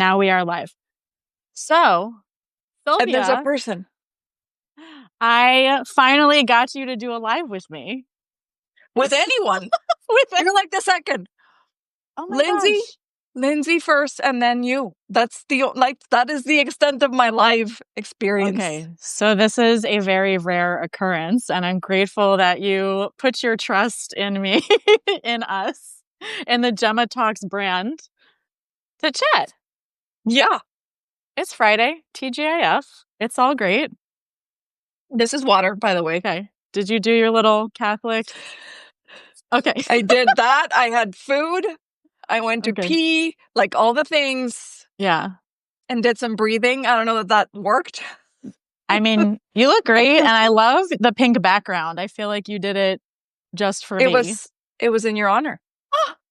Now we are live. So, And there's a Sylvia, person. I finally got you to do a live with me. With anyone. You're like the second. Oh my Lindsay, gosh. Lindsay first, and then you. That is the extent of my live experience. Okay, so this is a very rare occurrence, and I'm grateful that you put your trust in me, in us, in the Gemma Talks brand to chat. Yeah. It's Friday, TGIF. It's all great. This is water, by the way. Okay. Did you do your little Catholic? Okay. I did that. I had food. I went to pee, like all the things. Yeah. And did some breathing. I don't know if that worked. I mean, you look great, and I love the pink background. I feel like you did it just for me. It was in your honor.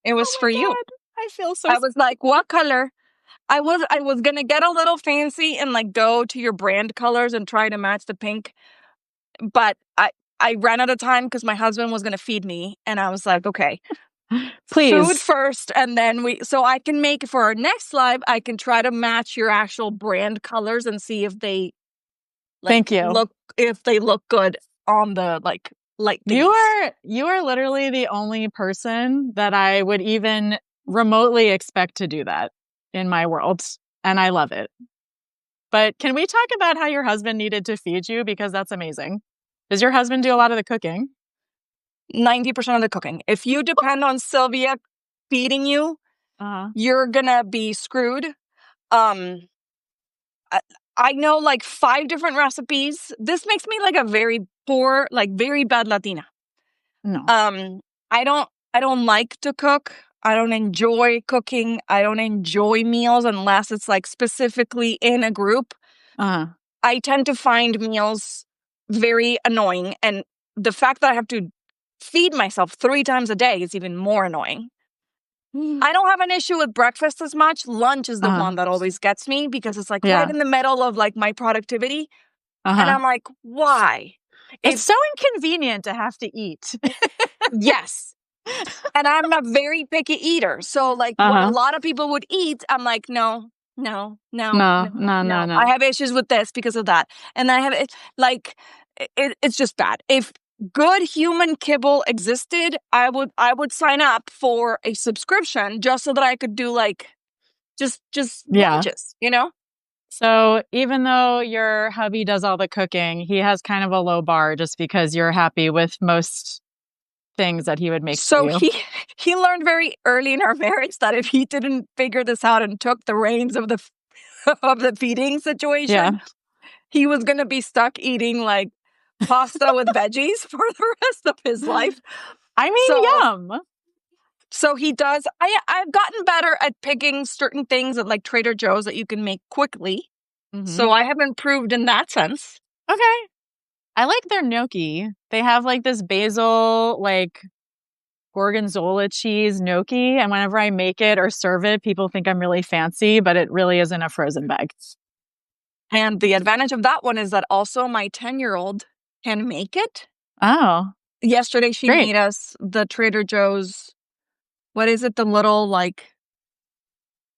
It was for you. I feel so. I was like, what color? I was gonna get a little fancy and like go to your brand colors and try to match the pink, but I ran out of time because my husband was gonna feed me, and I was like, okay, please, food first, and then so I can make for our next live. I can try to match your actual brand colors and see if they thank you look good on the like light. You are literally the only person that I would even remotely expect to do that in my world, and I love it. But can we talk about how your husband needed to feed you? Because that's amazing. Does your husband do a lot of the cooking? 90% of the cooking. If you depend on Sylvia feeding you, you're gonna be screwed. I know like 5 different recipes. This makes me like a very poor, like very bad Latina. No. I don't like to cook. I don't enjoy cooking. I don't enjoy meals unless it's like specifically in a group. I tend to find meals very annoying, and the fact that I have to feed myself 3 times a day is even more annoying. I don't have an issue with breakfast as much. Lunch is the one that always gets me because it's like right in the middle of like my productivity. And I'm like, why? It's so inconvenient to have to eat. Yes. And I'm a very picky eater. So like when a lot of people would eat, I'm like, no. I have issues with this because of that. And I have it's just bad. If good human kibble existed, I would sign up for a subscription just so that I could do like just lunches, you know? So even though your hubby does all the cooking, he has kind of a low bar just because you're happy with most things that he would make for you. So he learned very early in our marriage that if he didn't figure this out and took the reins of the feeding situation, he was going to be stuck eating like pasta with veggies for the rest of his life. I mean, yum. So he does. I've gotten better at picking certain things at like Trader Joe's that you can make quickly. So I have improved in that sense. Okay. I like their gnocchi. They have like this basil, like gorgonzola cheese gnocchi. And whenever I make it or serve it, people think I'm really fancy, but it really isn't a frozen bag. And the advantage of that one is that also my 10-year-old can make it. Oh. Yesterday she made us the Trader Joe's, what is it? The little like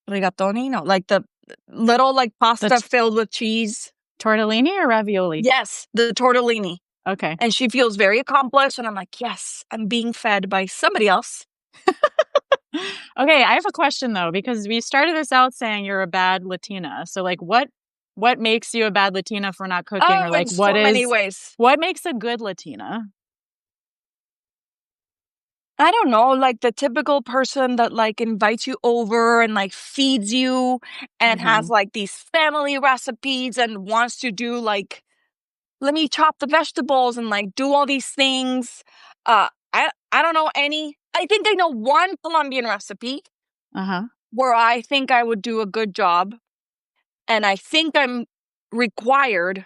rigatoni? No, like the little like pasta filled with cheese. Tortellini or ravioli? Yes, the tortellini. Okay. And she feels very accomplished. And I'm like, yes, I'm being fed by somebody else. Okay, I have a question though, because we started this out saying you're a bad Latina. So like what makes you a bad Latina for not cooking? Or like many ways. What makes a good Latina? I don't know, like the typical person that like invites you over and like feeds you and has like these family recipes and wants to do like, let me chop the vegetables and like do all these things. I don't know any. I think I know one Colombian recipe where I think I would do a good job. And I think I'm required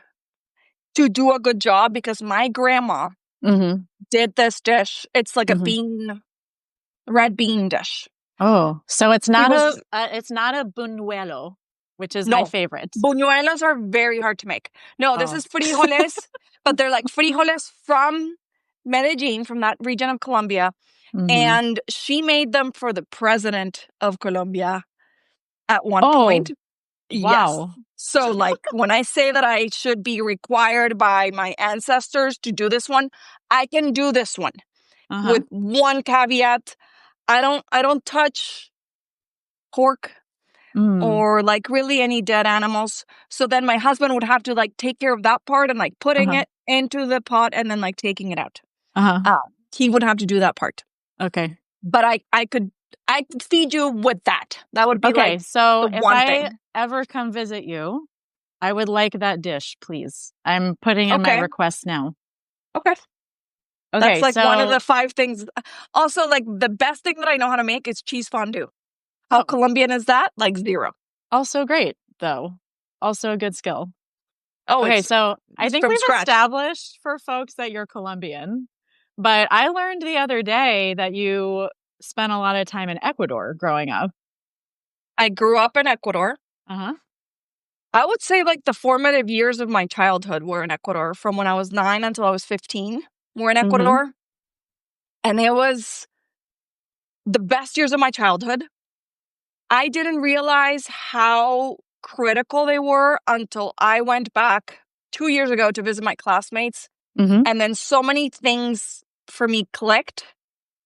to do a good job because my grandma did this dish. It's like a red bean dish. Oh, so it's not a buñuelo, which is my favorite. Buñuelos are very hard to make. No, this is frijoles, but they're like frijoles from Medellin, from that region of Colombia. And she made them for the president of Colombia. at one Oh, point. Yes. wow. So, like, when I say that I should be required by my ancestors to do this one, I can do this one Uh-huh. with one caveat. I don't touch pork Mm. or like really any dead animals. So then my husband would have to like take care of that part and like putting Uh-huh. it into the pot and then like taking it out. Uh-huh. He would have to do that part. Okay. But I could feed you with that. That would be Okay, like so the if one I thing. ever come visit you, I would like that dish, please. I'm putting in my Okay. request now. Okay. That's Okay, like one of so the 5 things. Also, like the best thing that I know how to make is cheese fondue. How oh, Colombian is that? Like 0. also great though. Also a good skill. Oh, Okay, it's so I think from we've scratch. established for folks that you're Colombian, but I learned the other day that you spent a lot of time in Ecuador growing up. I grew up in Ecuador. Uh-huh. I would say like the formative years of my childhood were in Ecuador. From when I was 9 until I was 15 were in Mm-hmm. Ecuador. And it was the best years of my childhood. I didn't realize how critical they were until I went back 2 years ago to visit my classmates. Mm-hmm. And then so many things for me clicked.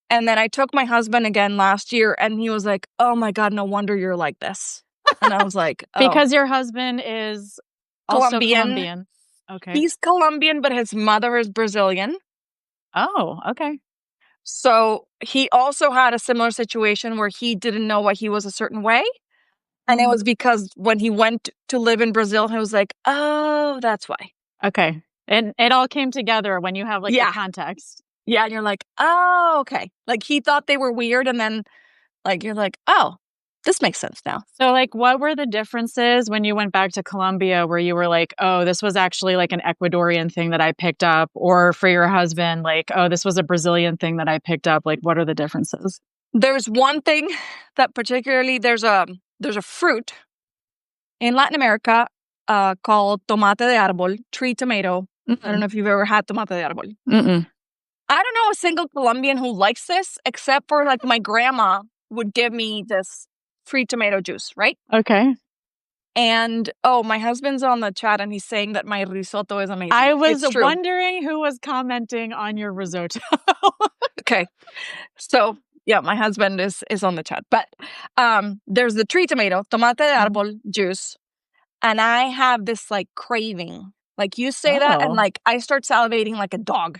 And then I took my husband again last year and he was like, "Oh my God, no wonder you're like this." And I was like, "Oh, Because your husband is also Colombian." Colombian. Okay. He's Colombian, but his mother is Brazilian. Oh, okay. So he also had a similar situation where he didn't know why he was a certain way. And it was because when he went to live in Brazil, he was like, "Oh, that's why." Okay. And it all came together when you have like the Yeah. context. Yeah. And you're like, "Oh, okay." Like he thought they were weird. And then like, you're like, "Oh, this makes sense now." So like what were the differences when you went back to Colombia where you were like, "Oh, this was actually like an Ecuadorian thing that I picked up," or for your husband like, "Oh, this was a Brazilian thing that I picked up." Like what are the differences? There's one thing that particularly there's a fruit in Latin America called tomate de árbol, tree tomato. I don't know if you've ever had tomate de árbol. Mm-mm. I don't know a single Colombian who likes this, except for like my grandma would give me this free tomato juice, right? Okay. And oh, my husband's on the chat and he's saying that my risotto is amazing. I was It's true. wondering who was commenting on your risotto. Okay. So yeah, my husband is on the chat. But there's the tree tomato, tomate de árbol juice. And I have this like craving. Like you say that and Oh. like I start salivating like a dog.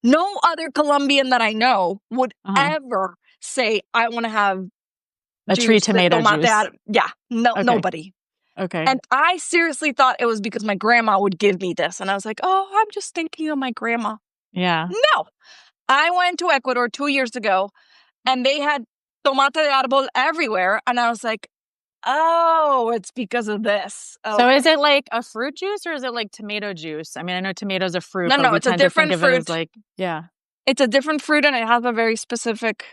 No other Colombian that I know would Uh-huh. ever say, "I want to have A tree juice with tomato tomate." juice. Yeah, no, Okay. nobody. Okay. And I seriously thought it was because my grandma would give me this. And I was like, "Oh, I'm just thinking of my grandma." Yeah. No, I went to Ecuador 2 years ago and they had tomate de árbol everywhere. And I was like, "Oh, it's because of this." So Okay. is it like a fruit juice or is it like tomato juice? I mean, I know tomato's a fruit, No, but no, we it's a tend to think different of it as fruit. like, yeah. It's a different fruit and it has a very specific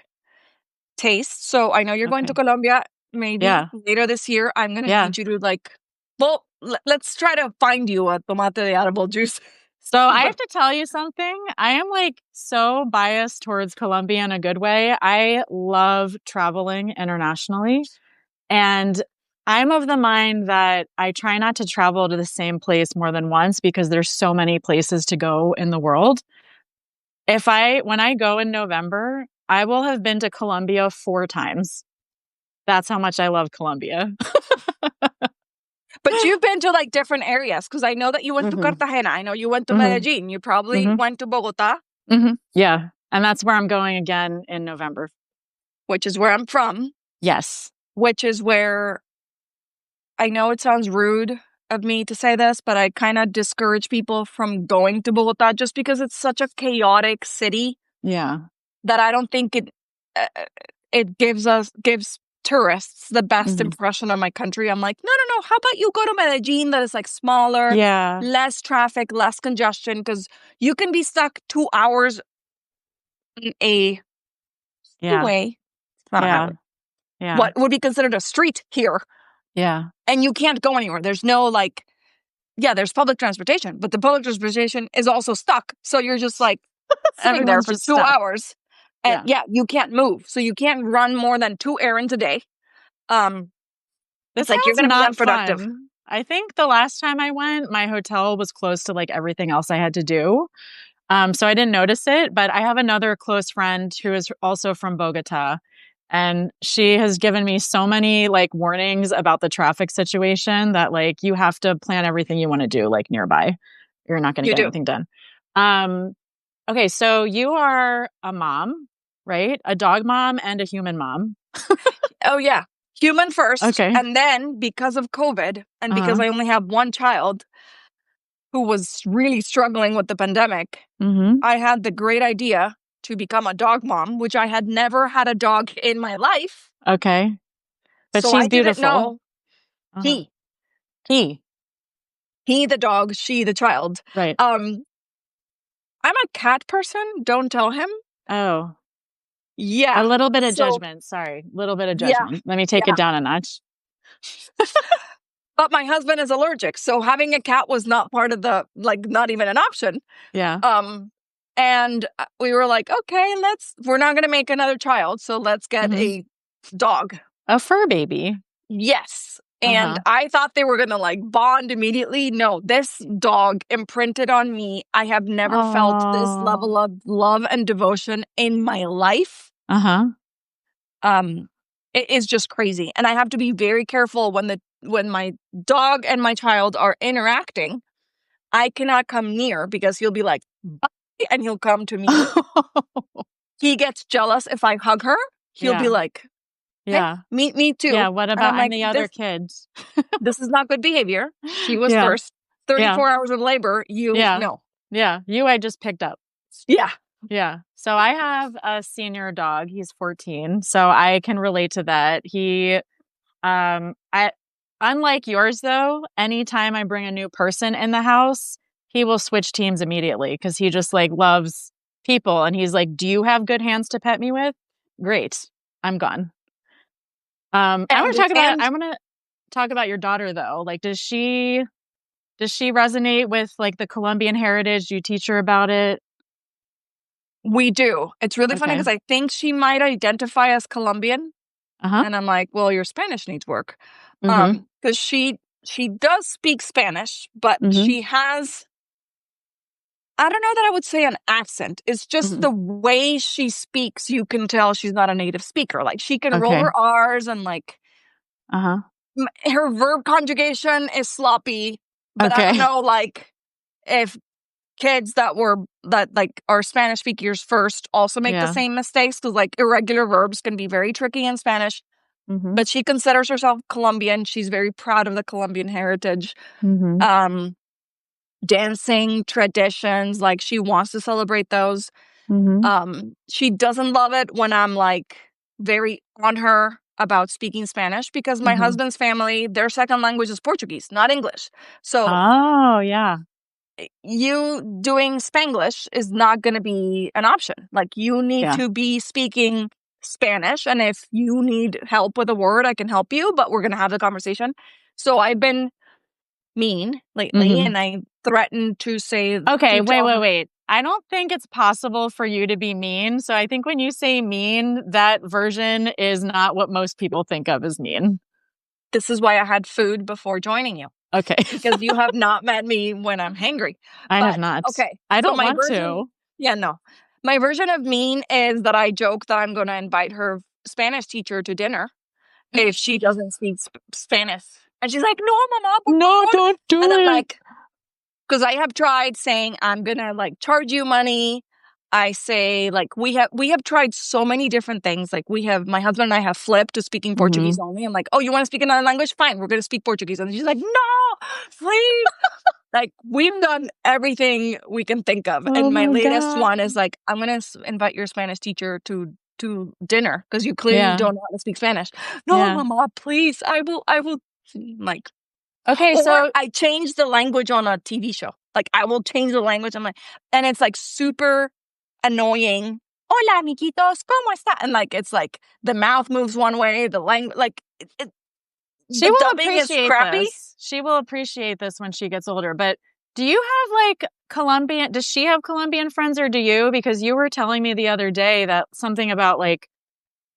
taste. So I know you're going to Okay. Colombia maybe Yeah. later this year. I'm going to Yeah. need you to like, well, let's try to find you a tomate de árbol juice. So I have But to tell you something. I am like so biased towards Colombia in a good way. I love traveling internationally. And I'm of the mind that I try not to travel to the same place more than once because there's so many places to go in the world. When I go in November, I will have been to Colombia 4 times. That's how much I love Colombia. but you've been to like different areas because I know that you went to Mhm. Cartagena. I know you went to Mhm. Medellin. You probably Mhm. went to Bogota, Yeah. And that's where I'm going again in November. which is where I'm from, Yes. which is where I know it sounds rude of me to say this, but I kind of discourage people from going to Bogota just because it's such a chaotic city Yeah. that I don't think uh, it gives tourists the best Mhm. impression of my country. I'm like, no. How about you go to Medellin that is like smaller, Yeah. less traffic, less congestion, because you can be stuck 2 hours in a Yeah. highway. It's not a Yeah. highway. Yeah. What would be considered a street here, Yeah. and you can't go anywhere. There's no like, yeah, there's public transportation, but the public transportation is also stuck. So you're just like sitting there Everyone's for just two stuck. hours, and Yeah. yeah, you can't move. So you can't run more than 2 errands a day. Um, This It's like you're sounds going to be not unproductive. fun. I think the last time I went, my hotel was close to like everything else I had to do. So I didn't notice it, but I have another close friend who is also from Bogota, and she has given me so many like warnings about the traffic situation that like you have to plan everything you want to do like nearby. You're not going to You get do. anything done. Um, okay, so you are a mom, right? A dog mom and a human mom. Oh, yeah. Human first. Okay. And then because of COVID and because Uh-huh. I only have one child who was really struggling with the pandemic, Mm-hmm. I had the great idea to become a dog mom, which I had never had a dog in my life. Okay. But So she's I didn't beautiful. know Uh-huh. he, He. he the dog, she the child. Right. Um, I'm a cat person. Don't tell him. Oh. A Yeah. little bit of So judgment. Sorry. A little bit of yeah, judgment. Let me take yeah. it down a notch. But my husband is allergic, so having a cat was not part of the like not even an option. Yeah. And we were like, okay, we're not going to make another child, so let's get Mm-hmm. a dog. A fur baby. Yes. And Uh-huh. I thought they were going to like bond immediately. No, this dog imprinted on me. I have never felt this Oh. level of love and devotion in my life. Uh-huh. Um, it is just crazy. And I have to be very careful when my dog and my child are interacting. I cannot come near because he'll be like, bye, and he'll come to me. He gets jealous if I hug her. He'll be Yeah. like, hey, Yeah. me too. Yeah. What And I'm about like, any other kids? this is not good behavior. She was Yeah. first. Yeah. 34 hours of labor. Yeah. No. Yeah. You I just picked up. Yeah. Yeah. So I have a senior dog. He's 14. So I can relate to that. I unlike yours though, anytime I bring a new person in the house, he will switch teams immediately because he just like loves people and he's like, "Do you have good hands to pet me with?" Great. I'm gone. And I want to talk about your daughter though. Like does she resonate with like the Colombian heritage? Do you teach her about it? we do. It's really funny Okay. because I think she might identify as Colombian. Uh-huh. And I'm like, well, your Spanish needs work. Mhm. Because she does speak Spanish, but Mhm. she has, I don't know that I would say an accent. It's just Mhm. the way she speaks, you can tell she's not a native speaker. Like she can roll Okay. her R's and like Uh-huh. her verb conjugation is sloppy, but I don't Okay. know like if kids that like are Spanish speakers first also make the Yeah. same mistakes because like irregular verbs can be very tricky in Spanish. Mhm. But she considers herself Colombian. She's very proud of the Colombian heritage. Mhm. Um, dancing traditions, like she wants to celebrate those. Mhm. She doesn't love it when I'm like very on her about speaking Spanish because my Mhm. husband's family, their second language is Portuguese, not English. So Oh, yeah. you doing Spanglish is not going to be an option. Like you need Yeah. to be speaking Spanish. And if you need help with a word, I can help you, but we're going to have the conversation. So I've been mean lately Mhm. and I threatened to say, Okay, to wait, tell wait, her, wait. I don't think it's possible for you to be mean. So I think when you say mean, that version is not what most people think of as mean. this is why I had food before joining you Okay. because you have not met me when I'm hangry. I have But not. okay. I So don't my want version, to. yeah, no. My version of mean is that I joke that I'm going to invite her Spanish teacher to dinner if she doesn't speak Spanish. And she's like, no, mama, por No, favor. don't And do I'm it. like, because I have tried saying I'm gonna like charge you money. I say like we have tried so many different things. Like my husband and I have flipped to speaking Portuguese Mhm. only. I'm like, oh, you want to speak another language? Fine, we're gonna speak Portuguese. And she's like, no, please. Like we've done everything we can think of. Oh And my my latest God. one is like, I'm gonna invite your Spanish teacher to dinner because you clearly Yeah. don't know how to speak Spanish. No, Yeah. mama, please. I will like Okay, or so I change the language on a TV show. Like I will change the language. I'm like, and it's like super annoying. Hola, amiguitos, ¿cómo está? And like, it's like the mouth moves one way, the language, like she the will dubbing is appreciate crappy. this. She will appreciate this when she gets older. But do you have like does she have Colombian friends or do you? Because you were telling me the other day that something about like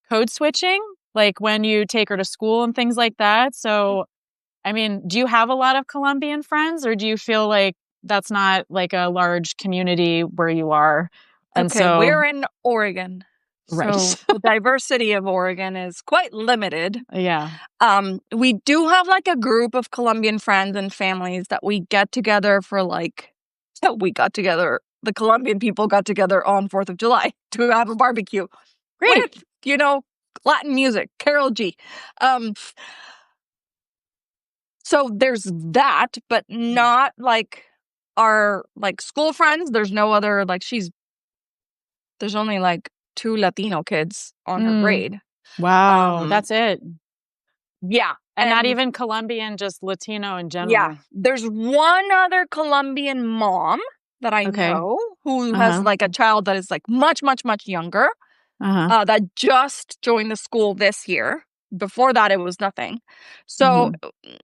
code switching. like when you take her to school and things like that. So, I mean, do you have a lot of Colombian friends, or do you feel like that's not like a large community where you are? And Okay, so, we're in Oregon. So right. the diversity of Oregon is quite limited. Yeah. We do have like a group of Colombian friends and families that we get together for like, we got together, the Colombian people got together on 4th of July to have a barbecue Great. with, Latin music, Carol G. So there's that, but not like our like school friends. There's no other like there's only like 2 Latino kids on her Mm, grade. wow. That's it. Yeah. And not even Colombian, just Latino in Yeah, general. there's one other Colombian mom that I Okay. know who has Uh-huh. like a child that is like much, much, much younger, Uh-huh. that just joined the school this year. Before that, it was nothing. So, Hmm.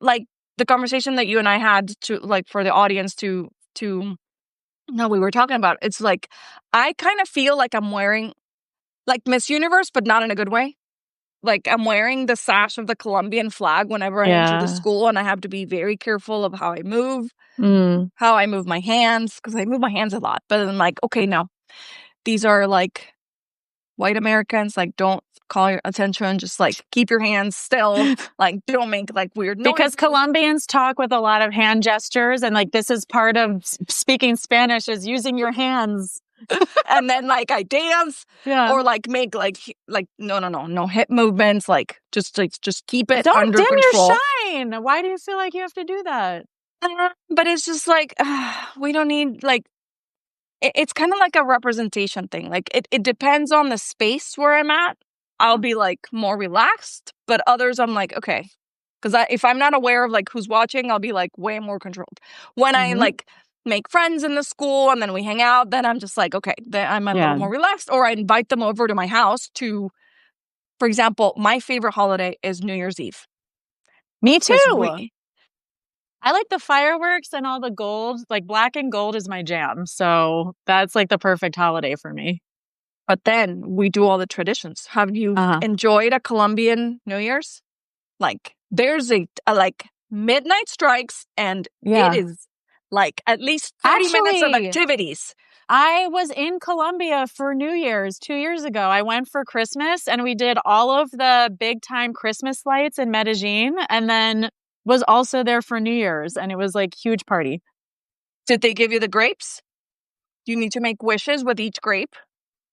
like the conversation that you and I had to like for the audience to know we were talking about, it's like I kind of feel like I'm wearing like Miss Universe, but not in a good way. Like, I'm wearing the sash of the Colombian flag whenever I enter the Yeah. school, and I have to be very careful of Mm. how I move my hands, because I move my hands a lot. But I'm like, okay, no, these are like white Americans. Like, don't call your attention. Just like keep your hands still. Like, don't make like weird Because noises. Colombians talk with a lot of hand gestures, and like this is part of speaking Spanish is using your hands. And then like I dance Yeah. or like make like no hip movements. Just keep it Don't under dim your control. shine. Why do you feel like you have to do that? But it's just like we don't need like it's kind of like a representation thing. Like it depends on the space where I'm at. I'll be like more relaxed, but others I'm like okay, because if I'm not aware of like who's watching, I'll be like way more controlled. When I Mm-hmm. like make friends in the school and then we hang out, then I'm just like okay, then I'm a little Yeah. more relaxed. Or I invite them over to my house to, for example, my favorite holiday is New Year's Eve Me because too. I like the fireworks and all the gold. Like black and gold is my jam. So that's like the perfect holiday for me. but then we do all the traditions. Have you Uh-huh. enjoyed a Colombian New Year's? Like there's a like midnight strikes and it Yeah. is like at least 30 minutes of Actually, activities. I was in Colombia for New Year's 2 years ago. I went for Christmas and we did all of the big time Christmas lights in Medellin and then was also there for New Year's and it was like huge party. Did they give you the grapes? You need to make wishes with each grape.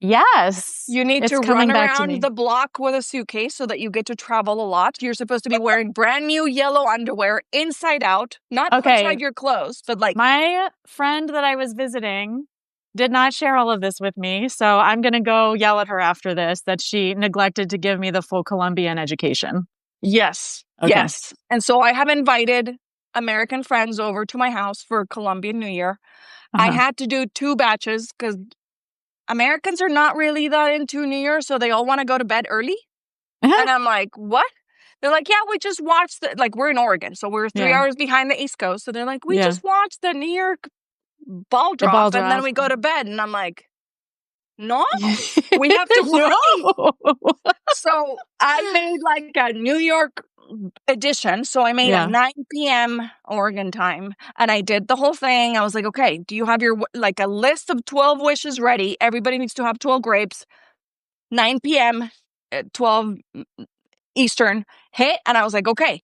Yes, You need it's to run coming back to around me. the block with a suitcase so that you get to travel a lot. You're supposed to be wearing brand new yellow underwear inside out, not Okay, outside your clothes, but like, my friend that I was visiting did not share all of this with me, so I'm going to go yell at her after this that she neglected to give me the full Colombian education. yes, Okay. yes. And so I have invited American friends over to my house for Colombian New Year. I Uh-huh. had to do 2 batches because Americans are not really that into New Year, so they all want to go to bed early. And I'm like, what? They're like, yeah, we just watched like, we're in Oregon, so we're 3 Yeah. hours behind the East Coast. So they're like, we Yeah. just watched the New York ball The ball drop and then drop. we go to bed. And I'm like, no, we have to wait. No. So I made like a New York edition. So I made a Yeah. 9 p.m. Oregon time and I did the whole thing. I was like, okay, do you have your like a list of 12 wishes ready? Everybody needs to have 12 grapes. 9 p.m., 12 Eastern hit. And I was like, okay,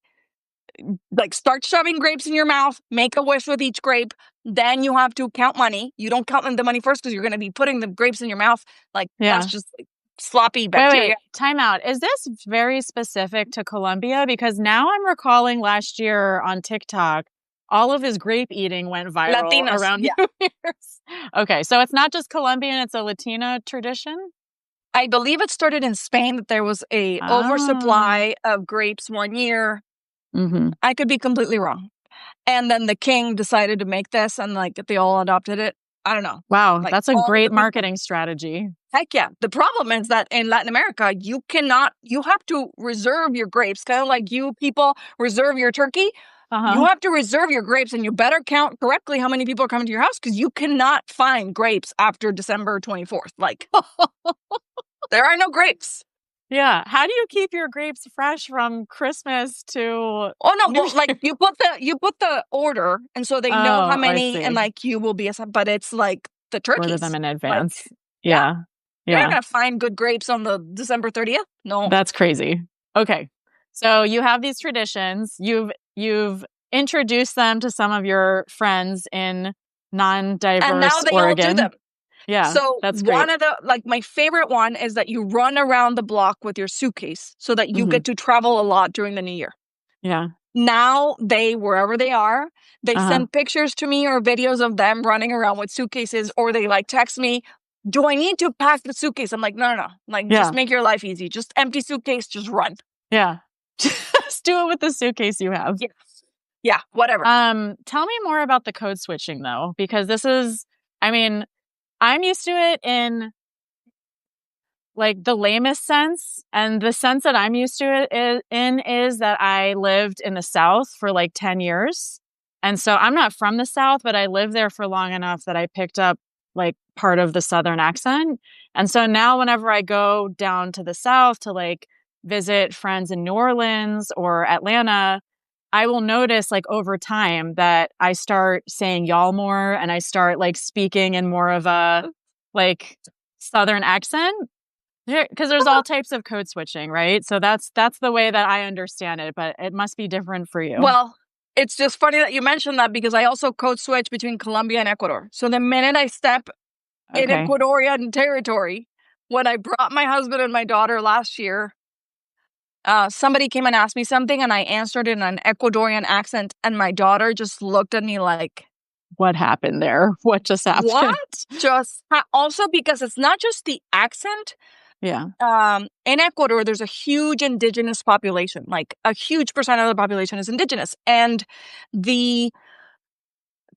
like start shoving grapes in your mouth, make a wish with each grape. Then you have to count money. You don't count the money first because you're going to be putting the grapes in your mouth. Like that's Yeah. just like, sloppy Wait. bacteria. Time out. Is this very specific to Colombia? Because now I'm recalling last year on TikTok, all of his grape eating went viral Latinas. around Yeah. New Year's. Okay, so it's not just Colombian, it's a Latina tradition? I believe it started in Spain that there was a Ah. oversupply of grapes one year. Mm-hmm. I could be completely wrong. And then the king decided to make this and like they all adopted it. I don't know. Wow, Like that's a all of great the people. marketing strategy. Heck yeah. The problem is that in Latin America, you have to reserve your grapes, kind of like you people reserve your turkey. You Uh-huh. have to reserve your grapes and you better count correctly how many people are coming to your house because you cannot find grapes after December 24th. Like, there are no grapes. Yeah. How do you keep your grapes fresh from Christmas to Oh no, New well, like Year? you put the order, and so they know how Oh, I many, and see. like you will be assigned. But it's like the Order them turkeys. in Like, advance. yeah, Yeah. you're not Yeah. gonna find good grapes on the December 30th. No. That's crazy. Okay. So you have these traditions. You've introduced them to some of your friends in And now non-diverse they all do them. Oregon. Yeah, So that's great. one of the, like, my favorite one is that you run around the block with your suitcase so that you Hmm. get to travel a lot during the new year. Yeah. Now wherever they are, they Uh-huh. send pictures to me or videos of them running around with suitcases, or they like text me, do I need to pack the suitcase? I'm like, no. Like, just Yeah. make your life easy. Just empty suitcase, just run. Yeah. Just do it with the suitcase you have. Yeah. Yeah, whatever. Tell me more about the code switching though, because this is, I mean, I'm used to it in like the lamest sense, and the sense that I'm used to it is that I lived in the South for like 10 years. And so I'm not from the South, but I lived there for long enough that I picked up like part of the Southern accent. And so now whenever I go down to the South to like visit friends in New Orleans or Atlanta, I will notice like over time that I start saying y'all more and I start like speaking in more of a like Southern accent. Because there's all types of code switching, right? So that's the way that I understand it, but it must be different for you. Well, it's just funny that you mentioned that because I also code switch between Colombia and Ecuador. So the minute I step in Okay. Ecuadorian territory, when I brought my husband and my daughter last year, somebody came and asked me something, and I answered in an Ecuadorian accent, and my daughter just looked at me like, What happened there? What just happened? what? Also because it's not just the accent. Yeah. In Ecuador, there's a huge indigenous population. Like, a huge percent of the population is indigenous, and the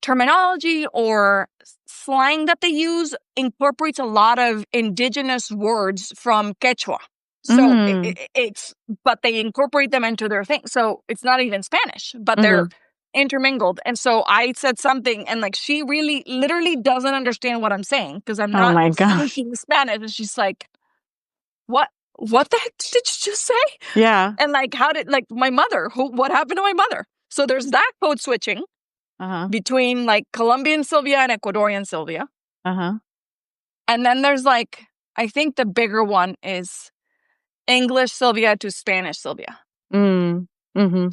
terminology or slang that they use incorporates a lot of indigenous words from Quechua. So Mm. but they incorporate them into their thing. So it's not even Spanish, but they're Hmm. intermingled. And so I said something, and like, she really literally doesn't understand what I'm saying because I'm Oh not my gosh. speaking Spanish. And she's like, what the heck did you just say? Yeah. And like, how did, like, my mother, what happened to my mother? So there's that code switching Uh-huh. between like Colombian Sylvia and Ecuadorian Sylvia. Uh-huh. And then there's like, I think the bigger one is English Sylvia to Spanish Sylvia. Mm. Mm-hmm.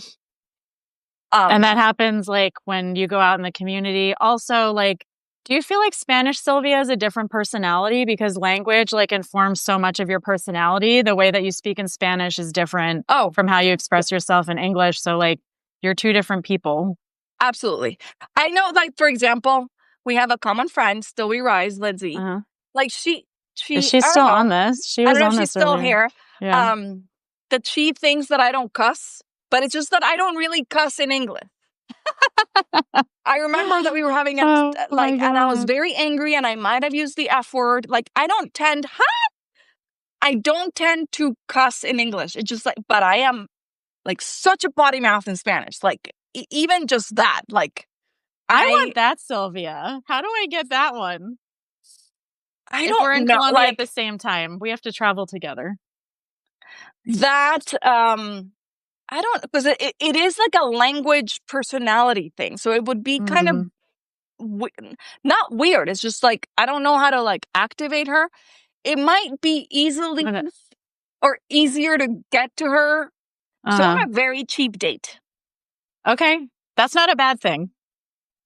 And Um, that happens like when you go out in the community. Also, like, do you feel like Spanish Sylvia is a different personality because language like informs so much of your personality? The way that you speak in Spanish is different oh, from how you express yourself in English. So like you're two different people. absolutely. I know, like, for example, we have a common friend, Still We Rise, Lindsay. Uh-huh. Like, Is she I don't still know. on this? She I don't was know if on she's this still earlier. here. Yeah. That she thinks that I don't cuss, but it's just that I don't really cuss in English. I remember that we were having Oh my like, and I was God. very angry, and I might have used the F word. Like, I don't tend to cuss in English. It's just like, but I am like such a potty mouth in Spanish. Like, even just that, like, I want that, Sylvia. How do I get that one? I If we're don't in know, Colombia at the like, same time, we have to travel together. that, I don't, because it is like a language personality thing. So it would be kind of Mm-hmm. not weird. It's just like, I don't know how to like activate her. It might be easily or easier to get to her. So Uh-huh. I'm a very cheap date. Okay. That's not a bad thing,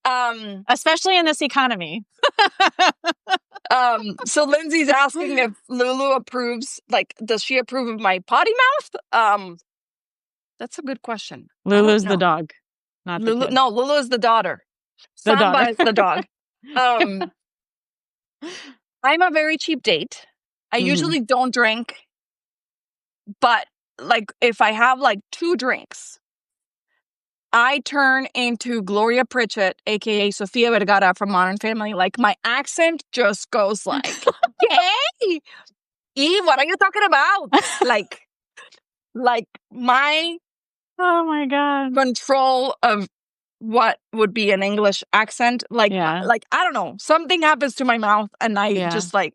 Um, especially in this economy. so Lindsay's asking if Lulu approves, like, does she approve of my potty mouth? That's a good question. I don't Lulu's the know. dog, not the kid. Lulu is the daughter. The Samba daughter. is the dog. Um, I'm a very cheap date. I Hmm. usually don't drink, but like, if I have like 2 drinks, I turn into Gloria Pritchett, aka Sofia Vergara from Modern Family. Like, my accent just goes like, "Hey, Eve, what are you talking about?" like my Oh my God. control of what would be an English accent, Yeah. like, I don't know, something happens to my mouth, and I Yeah. just like,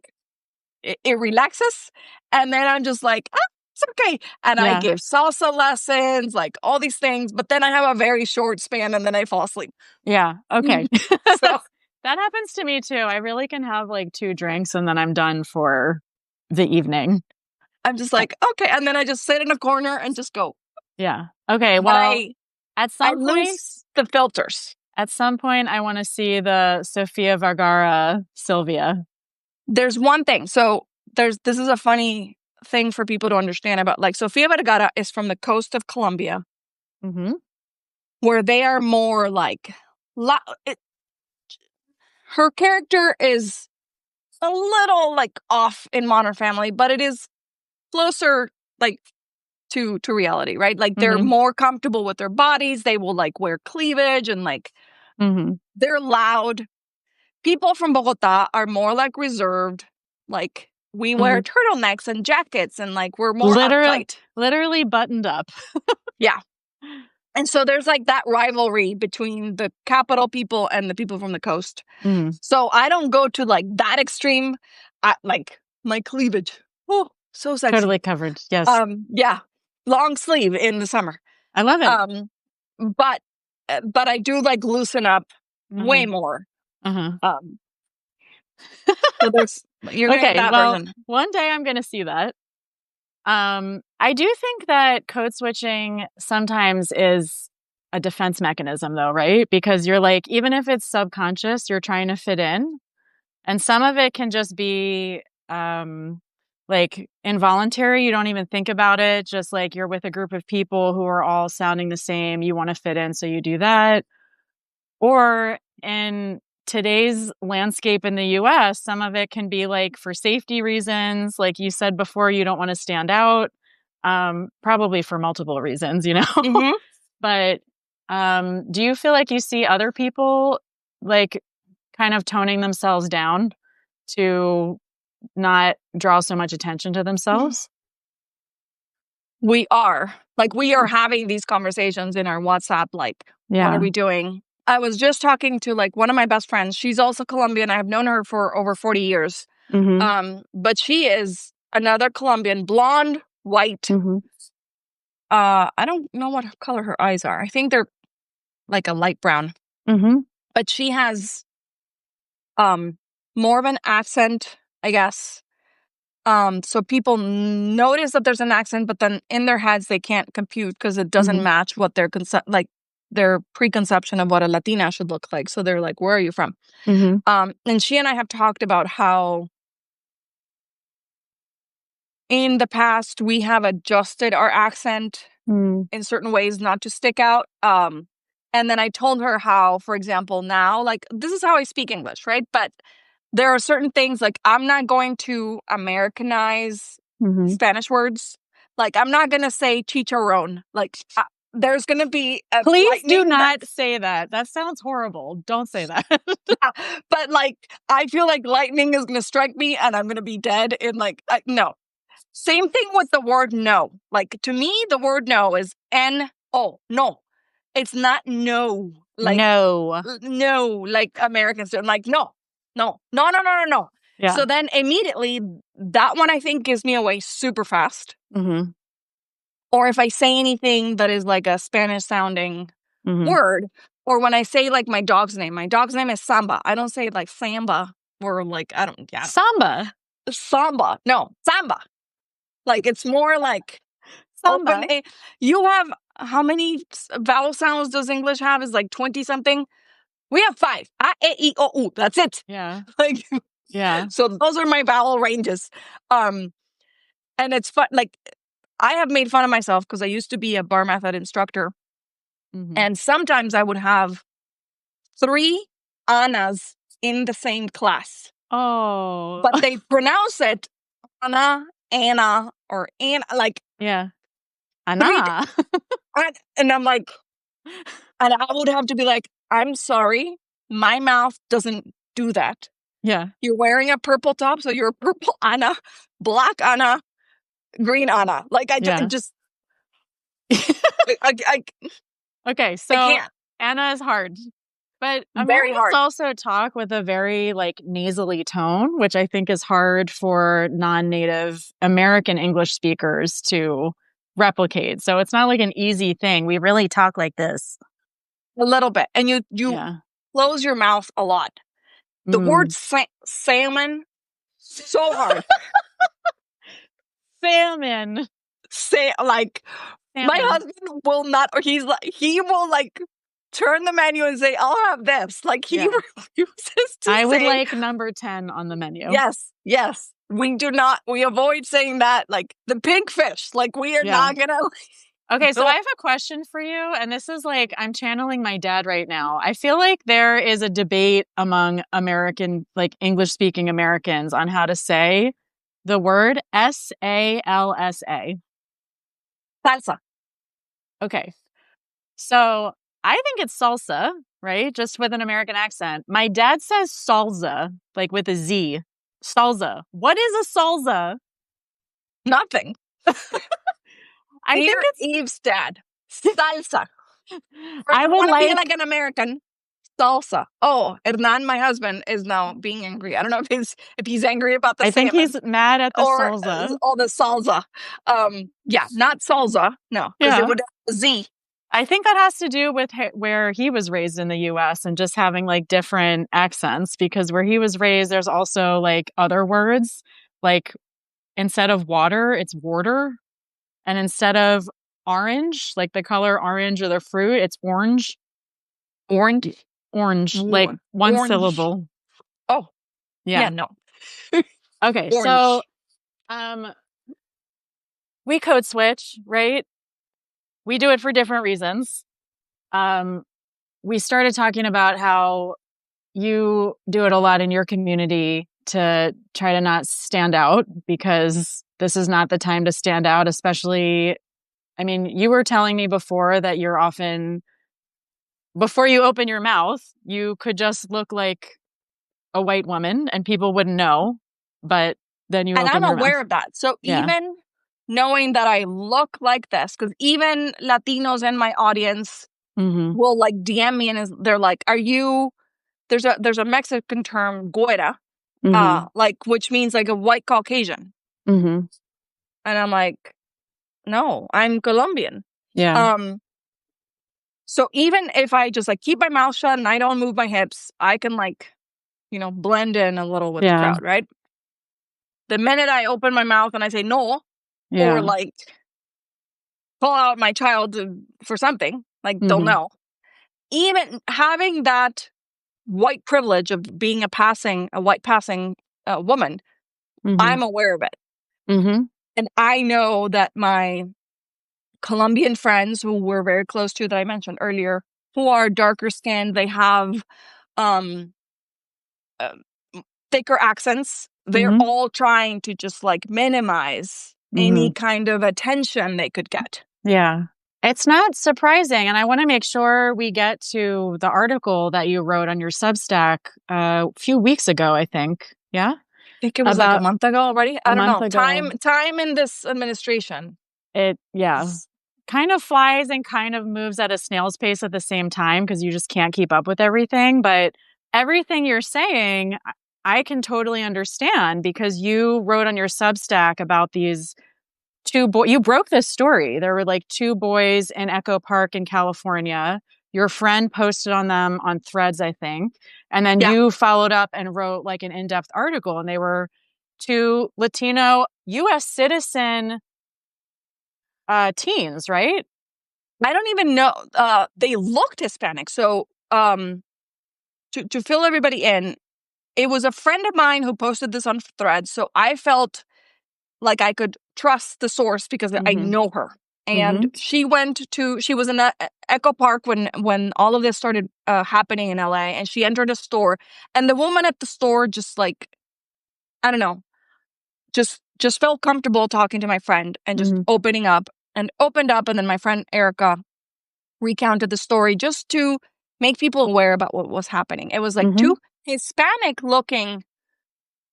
it relaxes, and then I'm just like, ah! it's okay. And I give salsa lessons, like all these things, but then I have a very short span and then I fall asleep. Yeah. Okay. So that happens to me too. I really can have like 2 drinks and then I'm done for the evening. I'm just like, okay. And then I just sit in a corner and just go. Yeah. Okay. But Well, I lose the filters. At some point, I want to see the Sofia Vergara Sylvia. There's one thing. So this is a funny thing for people to understand about, like, Sofia Vergara is from the coast of Colombia, where they are more like, her character is a little like off in Modern Family, but it is closer like to reality, right? Like they're more comfortable with their bodies. They will like wear cleavage and like they're loud. People from Bogota are more like reserved. Like we wear turtlenecks and jackets and like we're more uptight. Literally buttoned up. Yeah. And so there's like that rivalry between the capital people and the people from the coast. So I don't go to like that extreme. Like my cleavage. Oh, so sexy. Totally covered. Yes. Yeah. Long sleeve in the summer. I love it. But I do like loosen up way more. So you're gonna get that version. One day I'm gonna see that. I do think that code switching sometimes is a defense mechanism though, right? Because you're like, even if it's subconscious, you're trying to fit in. And some of it can just be like involuntary. You don't even think about it. Just like you're with a group of people who are all sounding the same. You want to fit in, so you do that. Or in today's landscape in the US, some of it can be like for safety reasons. Like you said before, you don't want to stand out, probably for multiple reasons, you know? But do you feel like you see other people like kind of toning themselves down to not draw so much attention to themselves? We are having these conversations in our WhatsApp. Like, what are we doing? I was just talking to like one of my best friends. She's also Colombian. I've known her for over 40 years. But she is another Colombian, blonde, white. I don't know what color her eyes are. I think they're like a light brown. But she has more of an accent, I guess. So people notice that there's an accent, but then in their heads they can't compute because it doesn't match what their preconception of what a Latina should look like. So they're like, "Where are you from?" And she and I have talked about how in the past we have adjusted our accent in certain ways not to stick out. And then I told her how, for example, now, like, this is how I speak English, right? But there are certain things, like, I'm not going to Americanize Spanish words. Like, I'm not going to say chicharrón. Like, there's going to be a Please do not say that. That sounds horrible. Don't say that. But, like, I feel like lightning is going to strike me and I'm going to be dead in, like, no. Same thing with the word no. Like, to me, the word no is N-O. No. It's not no. Like, no, like Americans do. I'm like, no. Yeah. So then immediately, that one I think gives me away super fast. Or if I say anything that is like a Spanish sounding word, or when I say like my dog's name is Samba. I don't say it like Samba or like, Samba. No, Samba. Like, it's more like Samba. You have, how many vowel sounds does English have? Is like 20 something. We have 5. A, E, I, O, U. That's it. Yeah. Like, yeah. So those are my vowel ranges. And it's fun. Like, I have made fun of myself because I used to be a bar method instructor. And sometimes I would have 3 Annas in the same class. Oh. But they pronounce it Anna, or Anna, like. Yeah. Anna. And I'm like, and I would have to be like, I'm sorry, my mouth doesn't do that. Yeah. You're wearing a purple top, so you're a purple Anna, black Anna, green Anna. Like, I just. Okay, so Anna is hard. But Very Americans hard. also talk with a very like nasally tone, which I think is hard for non-native American English speakers to replicate. So it's not like an easy thing. We really talk like this. A little bit. And you Yeah. close your mouth a lot. The word Mm. salmon, so hard. Salmon. Say like my Salmon. husband will not, or he will like turn the menu and say, "I'll have this." Like he Yeah. refuses to I would say like number 10 on the menu. yes, yes. We do not. We avoid saying that. Like the pig fish. Like we are Yeah. not gonna. Okay, so No. I have a question for you, and this is like I'm channeling my dad right now. I feel like there is a debate among American, like English speaking Americans on how to say the word SALSA. Salsa. Okay, so I think it's salsa, right? Just with an American accent. My dad says salsa, like with a Z. Salsa. What is a salsa? Nothing. I Dear think it's. Eve's dad. Salsa. I would Want to be like. like an American. Salsa. Oh, Hernan, my husband, is now being angry. I don't know if he's angry about the I think salmon he's mad at the or salsa. all the salsa. Yeah, not salsa. No, because it Yeah. would have a Z. I think that has to do with where he was raised in the US and just having like different accents because where he was raised, there's also like other words. Like instead of water, it's water. And instead of orange, like the color orange or the fruit, it's orange. Orange. Orange, like one Orange. syllable. Oh, Yeah. yeah, no. Okay. So Orange. um we code switch, right? We do it for different reasons. Um we started talking about how you do it a lot in your community to try to not stand out because this is not the time to stand out, especially. I mean, you were telling me before that you're often, before you open your mouth, you could just look like a white woman and people wouldn't know, but then you And open I'm your mouth. aware of that. So Yeah. even knowing that I look like this, because even Latinos in my audience Mm-hmm. will like DM me and they're like, "Are you?" There's a Mexican term, güera, Mm-hmm. like which means like a white Caucasian, Mm-hmm. and I'm like, no, I'm Colombian. Yeah. Um, so even if I just like keep my mouth shut and I don't move my hips, I can like, blend in a little with the Yeah. crowd, right? The minute I open my mouth and I say no, or Yeah. like call out my child for something, like they'll Mm-hmm. know. Even having that white privilege of being a white passing woman, Mm-hmm. I'm aware of it. Mm-hmm. And I know that my Colombian friends who we're very close to that I mentioned earlier, who are darker skinned, they have um, uh, thicker accents. They're Mm-hmm. all trying to just like minimize Mm-hmm. any kind of attention they could get. Yeah. It's not surprising. And I want to make sure we get to the article that you wrote on your Substack a few weeks ago, I think. Yeah. I think it was like a About month ago already. a I don't month know. ago. Time in this administration. It, yeah, kind of flies and kind of moves at a snail's pace at the same time because you just can't keep up with everything. But everything you're saying, I can totally understand because you wrote on your Substack about these two boys. You broke this story. There were like two boys in Echo Park in California. Your friend posted on them on Threads, I think. And then Yeah. you followed up and wrote like an in-depth article. And they were two Latino US citizen teens, right? I don't even know. They looked Hispanic. So to fill everybody in, it was a friend of mine who posted this on Threads. So I felt like I could trust the source because I Mm-hmm. know her. And Mm-hmm. she was in Echo Park when all of this started happening in LA, and she entered a store, and the woman at the store just like, I don't know, just felt comfortable talking to my friend and just Mm-hmm. opening up and opened up. And then my friend Erica recounted the story just to make people aware about what was happening. It was like Mm-hmm. two Hispanic looking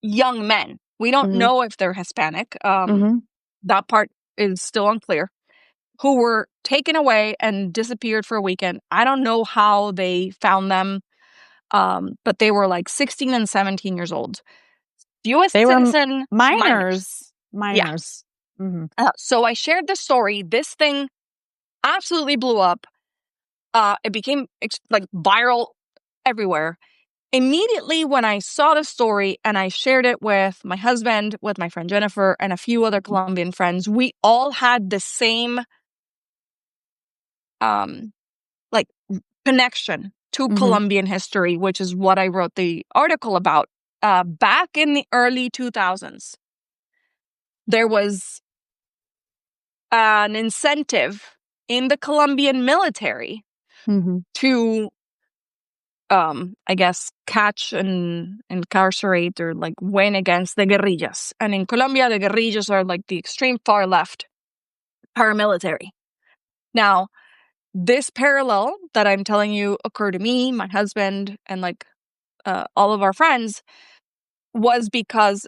young men. We don't Mm-hmm. know if they're Hispanic. Mm-hmm. That part is still unclear. Who were taken away and disappeared for a weekend. I don't know how they found them. But they were like 16 and 17 years old. U.S. They were citizen minors. Yeah. minors. Mm-hmm. So I shared the story. This thing absolutely blew up. It became like viral everywhere. Immediately when I saw the story and I shared it with my husband, with my friend Jennifer, and a few other Colombian friends, we all had the same like connection to Colombian history, which is what I wrote the article about. Back in the early 2000s, there was an incentive in the Colombian military to I guess catch and incarcerate or like win against the guerrillas. And in Colombia, the guerrillas are like the extreme far left paramilitary. Now, this parallel that I'm telling you occurred to me, my husband, and like all of our friends was because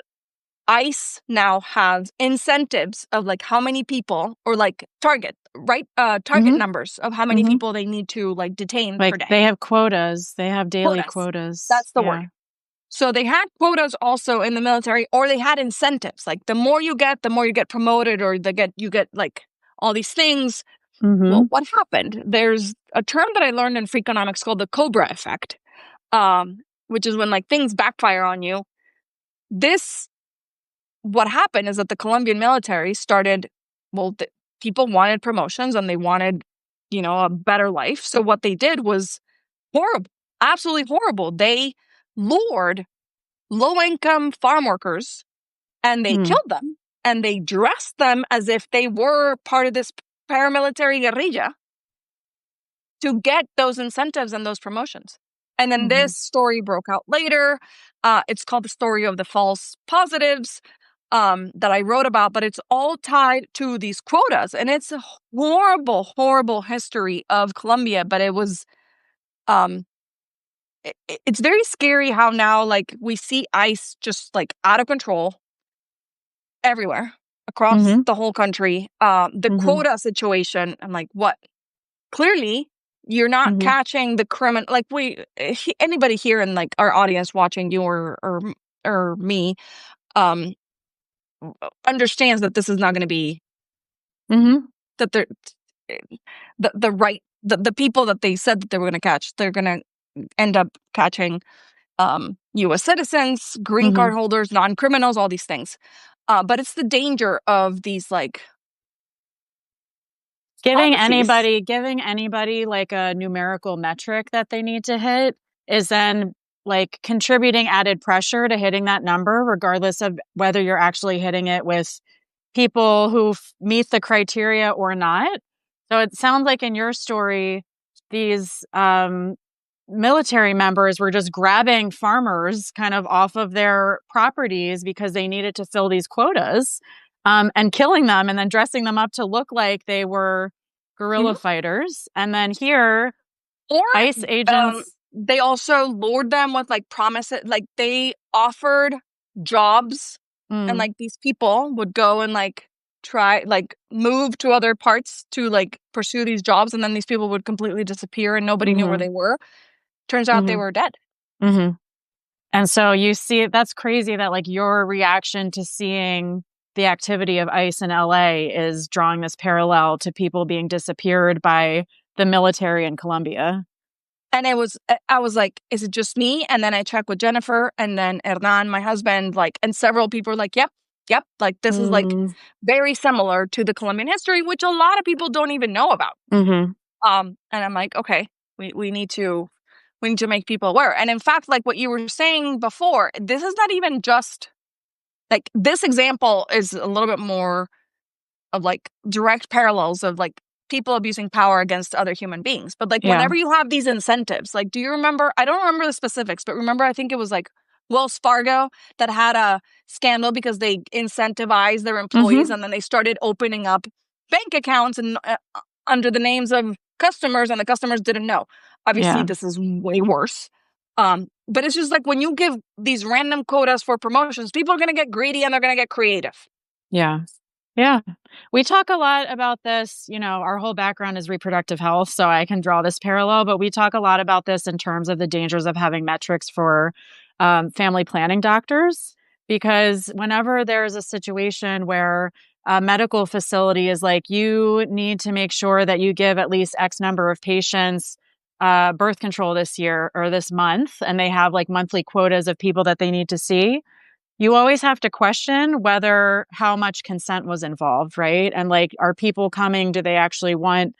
ICE now has incentives of like how many people or like target, right? Target numbers of how many people they need to like detain like per day. they have quotas. They have daily quotas. That's the word. So they had quotas also in the military, or they had incentives. Like the more you get promoted, or you get like all these things. Well, what happened? There's a term that I learned in Freakonomics called the Cobra effect, which is when like things backfire on you. What happened is that the Colombian military started, people wanted promotions and they wanted, a better life. So what they did was horrible, absolutely horrible. They lured low-income farm workers and they killed them and they dressed them as if they were part of this paramilitary guerrilla to get those incentives and those promotions. And then this story broke out later. It's called the story of the false positives that I wrote about, but it's all tied to these quotas. And it's a horrible, horrible history of Colombia, but it was, it's very scary how now, like, we see ICE just, like, out of control everywhere across the whole country. The quota situation, I'm like, what? Clearly, you're not catching the criminal. Like, anybody here in, like, our audience watching you or me, understands that this is not going to be that they're the people that they said that they were going to catch, they're going to end up catching U.S. citizens, green card holders, non-criminals, all these things. But it's the danger of these like giving anybody like a numerical metric that they need to hit is then like contributing added pressure to hitting that number, regardless of whether you're actually hitting it with people who meet the criteria or not. So it sounds like in your story, these military members were just grabbing farmers kind of off of their properties because they needed to fill these quotas, and killing them and then dressing them up to look like they were guerrilla fighters. And then here, or ICE agents, they also lured them with like promises, like they offered jobs and like these people would go and like try like move to other parts to like pursue these jobs, and then these people would completely disappear and nobody knew where they were. Turns out they were dead. And so you see, that's crazy that like your reaction to seeing the activity of ICE in LA is drawing this parallel to people being disappeared by the military in Colombia. And I was like, is it just me? And then I checked with Jennifer and then Hernan, my husband, like, and several people are like, yep. Like, this is like very similar to the Colombian history, which a lot of people don't even know about. And I'm like, okay, we need to make people aware. And in fact, like what you were saying before, this is not even just like, this example is a little bit more of like direct parallels of like people abusing power against other human beings. But like whenever you have these incentives, like, do you remember, I don't remember the specifics, but remember, I think it was like Wells Fargo that had a scandal because they incentivized their employees and then they started opening up bank accounts and under the names of customers, and the customers didn't know. Obviously, this is way worse. But it's just like when you give these random quotas for promotions, people are going to get greedy and they're going to get creative. Yeah. Yeah. We talk a lot about this. Our whole background is reproductive health, so I can draw this parallel, but we talk a lot about this in terms of the dangers of having metrics for family planning doctors. Because whenever there's a situation where a medical facility is like, you need to make sure that you give at least X number of patients birth control this year or this month, and they have like monthly quotas of people that they need to see, you always have to question whether how much consent was involved, right? And like, are people coming? Do they actually want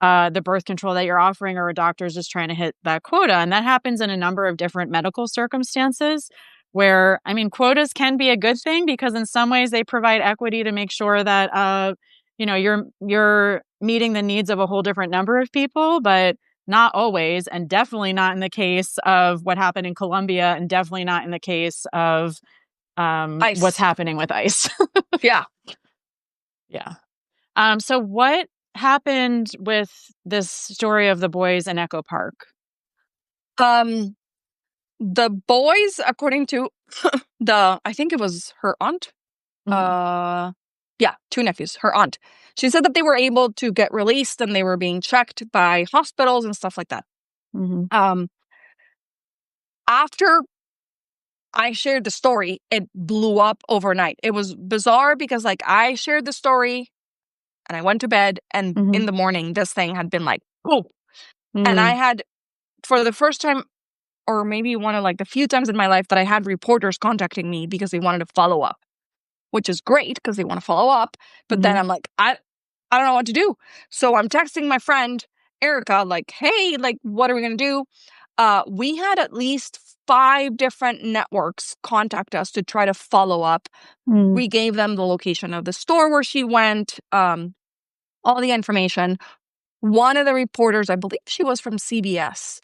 the birth control that you're offering, or are doctors just trying to hit that quota? And that happens in a number of different medical circumstances where, I mean, quotas can be a good thing because in some ways they provide equity to make sure that, you're meeting the needs of a whole different number of people, but not always, and definitely not in the case of what happened in Colombia, and definitely not in the case of what's ICE. happening with ICE. Yeah. Yeah. So what happened with this story of the boys in Echo Park? Um, the boys, according to I think it was her aunt. Mm-hmm. Yeah, two nephews, her aunt. She said that they were able to get released and they were being checked by hospitals and stuff like that. Mm-hmm. After I shared the story, it blew up overnight. It was bizarre because like I shared the story and I went to bed, and Mm-hmm. in the morning this thing had been like, oh, and Mm-hmm. I had, for the first time, or maybe one of like the few times in my life, that I had reporters contacting me because they wanted to follow up, which is great because they want to follow up. But then I'm like, I don't know what to do. So I'm texting my friend Erica, like, hey, like, what are we gonna do? We had at least 5 different networks contact us to try to follow up. Mm-hmm. We gave them the location of the store where she went, all the information. One of the reporters, I believe she was from CBS,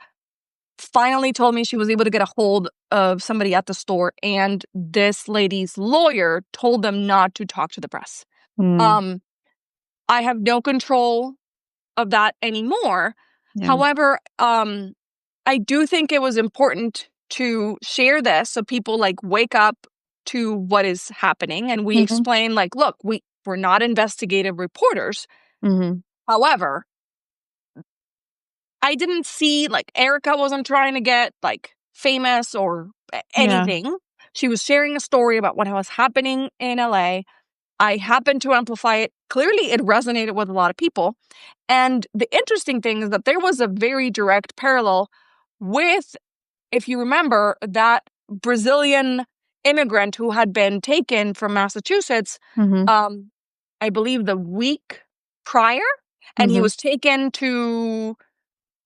finally told me she was able to get a hold of somebody at the store, and this lady's lawyer told them not to talk to the press. Mm-hmm. Um, I have no control of that anymore. Yeah. However, I do think it was important to share this so people like wake up to what is happening, and we Mm-hmm. explain like, look, we're not investigative reporters. Mm-hmm. However, I didn't see, like, Erica wasn't trying to get like famous or Yeah. anything. She was sharing a story about what was happening in LA. I happened to amplify it. Clearly, it resonated with a lot of people. And the interesting thing is that there was a very direct parallel with, if you remember, that Brazilian immigrant who had been taken from Massachusetts, Mm-hmm. um, I believe the week prior, and he Mm-hmm. was taken to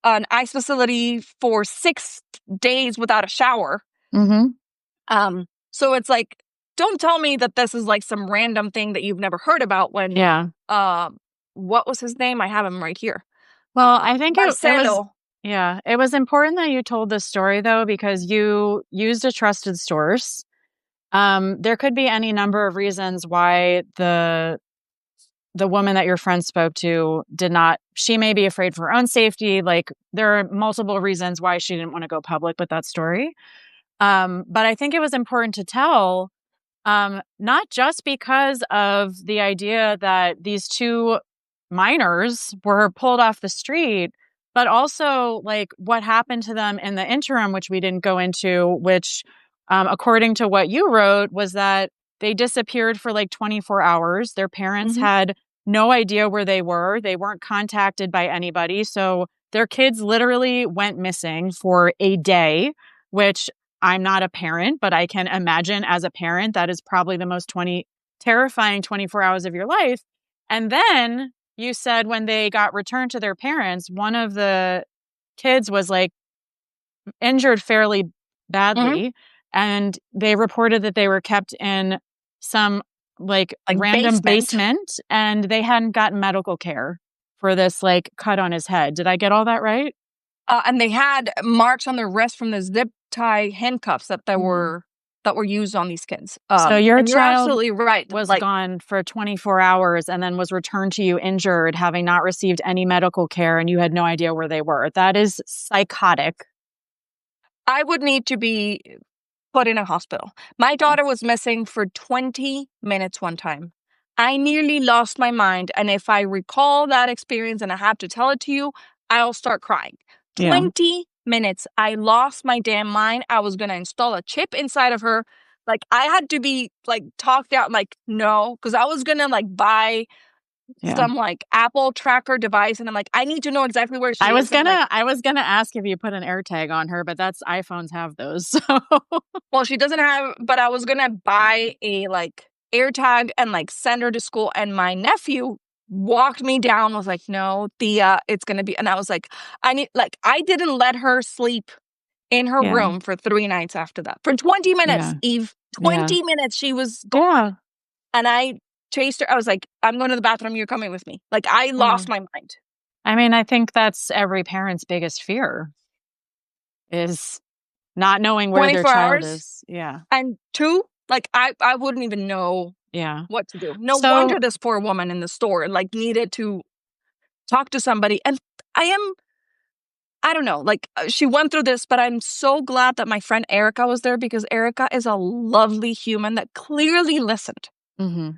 an ICE facility for 6 days without a shower. Mm-hmm. So it's like, don't tell me that this is like some random thing that you've never heard about when, Yeah. what was his name? I have him right here. Well, I think it was, Marcelo. yeah, it was important that you told this story though, because you used a trusted source. There could be any number of reasons why the woman that your friend spoke to did not, she may be afraid for her own safety. Like, there are multiple reasons why she didn't want to go public with that story. But I think it was important to tell, not just because of the idea that these two minors were pulled off the street, but also like what happened to them in the interim, which we didn't go into, which, according to what you wrote, was that they disappeared for like 24 hours. Their parents Mm-hmm. had no idea where they were. They weren't contacted by anybody. So their kids literally went missing for a day, which, I'm not a parent, but I can imagine as a parent, that is probably the most terrifying 24 hours of your life. And then you said when they got returned to their parents, one of the kids was like injured fairly Mm-hmm. badly. And they reported that they were kept in some like Like random basement. basement, and they hadn't gotten medical care for this like cut on his head. Did I get all that right? And they had marks on their wrist from the zip tie handcuffs Mhm. that were used on these kids. So your And you're child absolutely right. was Like, gone for 24 hours and then was returned to you injured, having not received any medical care, and you had no idea where they were. That is psychotic. I would need to be put in a hospital. My Yeah. daughter was missing for 20 minutes one time. I nearly lost my mind. And if I recall that experience and I have to tell it to you, I'll start crying. Yeah. 20 minutes. I lost my damn mind. I was going to install a chip inside of her. Like, I had to be like talked out, like, no, because I was going to like buy some like Apple tracker device. And I'm like, I need to know exactly where she is. I was gonna ask if you put an AirTag on her, but that's iPhones have those. So well, she doesn't have, but I was going to buy a like AirTag and like send her to school. And my nephew walked me down, was like, no, Thea, it's going to be, and I was like, I didn't let her sleep in her room for 3 nights after that. For 20 minutes, Eve, 20 minutes, she was gone. And I chased her. I was like, I'm going to the bathroom. You're coming with me. Like, I lost my mind. I mean, I think that's every parent's biggest fear is not knowing where their child is. Yeah. And 2, like, I wouldn't even know what to do. No wonder this poor woman in the store, like, needed to talk to somebody. And I don't know, like, she went through this, but I'm so glad that my friend Erica was there, because Erica is a lovely human that clearly listened. Mm-hmm.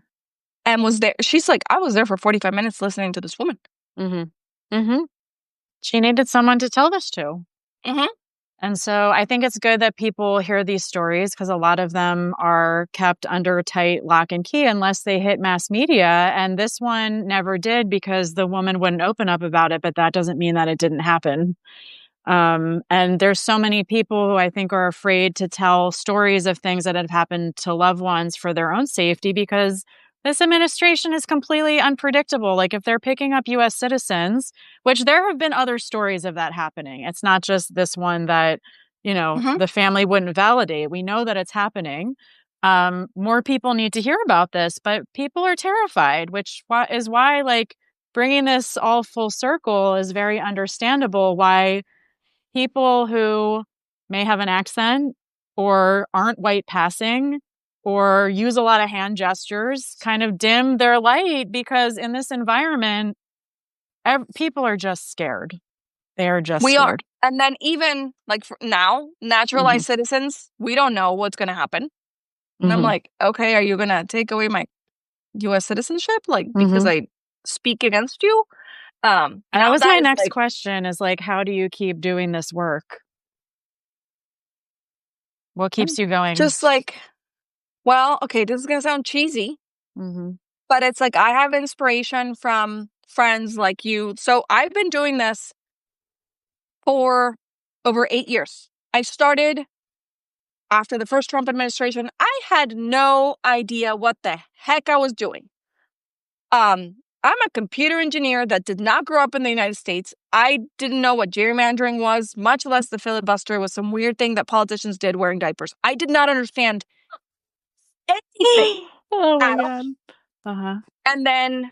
And was there. She's like, I was there for 45 minutes listening to this woman. Mm-hmm. Mm-hmm. She needed someone to tell this to. Mm-hmm. And so I think it's good that people hear these stories, because a lot of them are kept under tight lock and key unless they hit mass media. And this one never did, because the woman wouldn't open up about it, but that doesn't mean that it didn't happen. And there's so many people who I think are afraid to tell stories of things that have happened to loved ones for their own safety, because this administration is completely unpredictable. Like, if they're picking up U.S. citizens, which there have been other stories of that happening. It's not just this one that, the family wouldn't validate. We know that it's happening. More people need to hear about this, but people are terrified, which is why, like, bringing this all full circle is very understandable. Why people who may have an accent or aren't white passing or use a lot of hand gestures kind of dim their light, because in this environment, people are just scared. They are just we scared. Are. And then even like now, naturalized citizens, we don't know what's going to happen. And I'm like, okay, are you going to take away my U.S. citizenship? Like, because I speak against you? And that was my next question, is like, how do you keep doing this work? What keeps you going? Just like, well, okay, this is going to sound cheesy, but it's like I have inspiration from friends like you. So I've been doing this for over 8 years. I started after the first Trump administration. I had no idea what the heck I was doing. I'm a computer engineer that did not grow up in the United States. I didn't know what gerrymandering was, much less the filibuster was some weird thing that politicians did wearing diapers. I did not understand anything. Oh my God. And then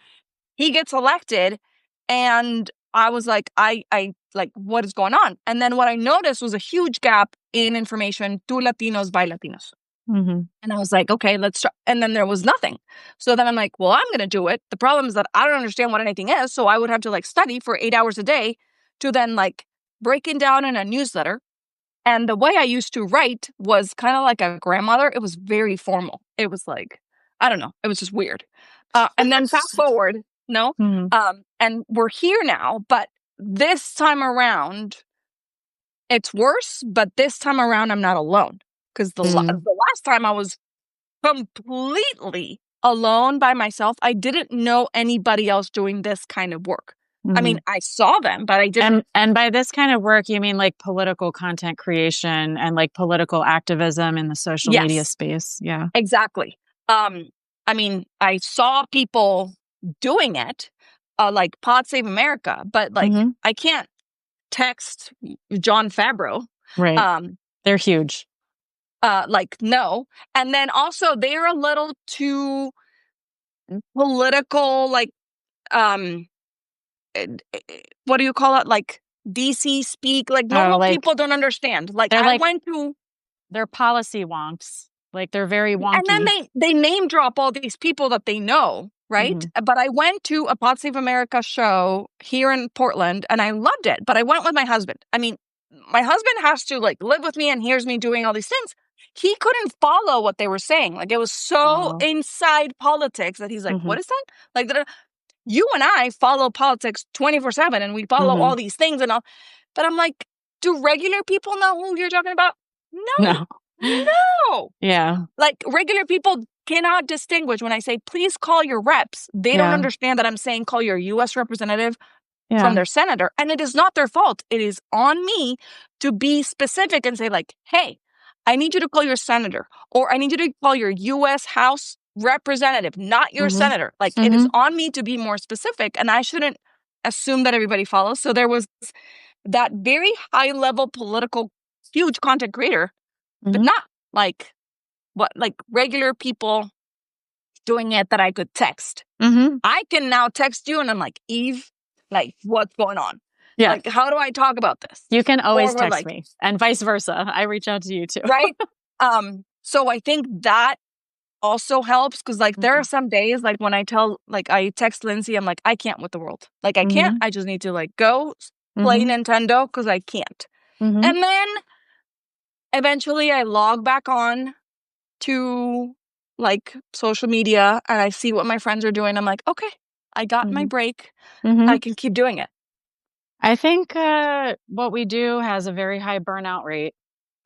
he gets elected, and I was like, I like, what is going on? And then what I noticed was a huge gap in information to Latinos by Latinos. And I was like, okay, let's try. And then there was nothing. So then I'm like, well, I'm going to do it. The problem is that I don't understand what anything is. So I would have to like study for 8 hours a day to then like break it down in a newsletter. And the way I used to write was kind of like a grandmother. It was very formal. It was like, I don't know. It was just weird. And then fast forward, and we're here now. But this time around, it's worse. But this time around, I'm not alone. Because the last time I was completely alone by myself. I didn't know anybody else doing this kind of work. I mean, I saw them, but I didn't. And by this kind of work, you mean like political content creation and like political activism in the social media space? Yeah, exactly. I mean, I saw people doing it, like Pod Save America, but like I can't text John Favreau. Right. They're huge. Like, no. And then also they're a little too political, like, what do you call it? Like DC speak, like normal people don't understand. Like they're policy wonks. Like they're very wonky. And then they name drop all these people that they know, right? But I went to a Pod Save America show here in Portland and I loved it. But I went with my husband. I mean, my husband has to like live with me and hears me doing all these things. he couldn't follow what they were saying. Like, it was so inside politics that he's like, what is that? Like, you and I follow politics 24/7 and we follow all these things and all. But I'm like, do regular people know who you're talking about? No. No. Yeah. Like, regular people cannot distinguish when I say, please call your reps. They don't understand that I'm saying call your U.S. representative from their senator. And it is not their fault. It is on me to be specific and say, like, hey, I need you to call your senator, or I need you to call your U.S. House representative, not your senator. Like, it is on me to be more specific, and I shouldn't assume that everybody follows. So there was that very high level political, huge content creator, but not like regular people doing it that I could text. I can now text you and I'm like, Eve, like, what's going on? Yeah. Like, how do I talk about this? You can always text me, and vice versa. I reach out to you too. Right? So I think that also helps, because like there are some days like when I text Lindsay, I'm like, I can't with the world. Like, I can't. I just need to like go play Nintendo because I can't. And then eventually I log back on to like social media and I see what my friends are doing. I'm like, okay, I got my break. I can keep doing it. I think what we do has a very high burnout rate.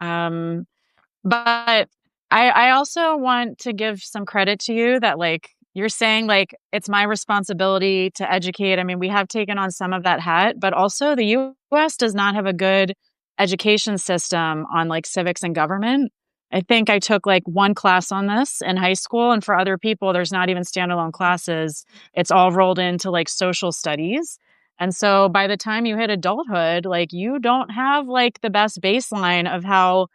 But I also want to give some credit to you that, like, you're saying, like, it's my responsibility to educate. I mean, we have taken on some of that hat, but also the U.S. does not have a good education system on like civics and government. I think I took like one class on this in high school, and for other people, there's not even standalone classes. It's all rolled into like social studies. And so by the time you hit adulthood, like, you don't have like the best baseline of how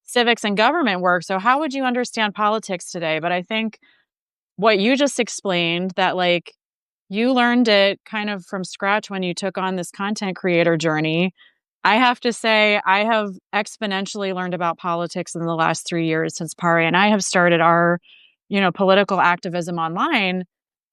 civics and government work. So how would you understand politics today? But I think what you just explained, that like you learned it kind of from scratch when you took on this content creator journey. I have to say, I have exponentially learned about politics in the last 3 years since Pari and I have started our, political activism online.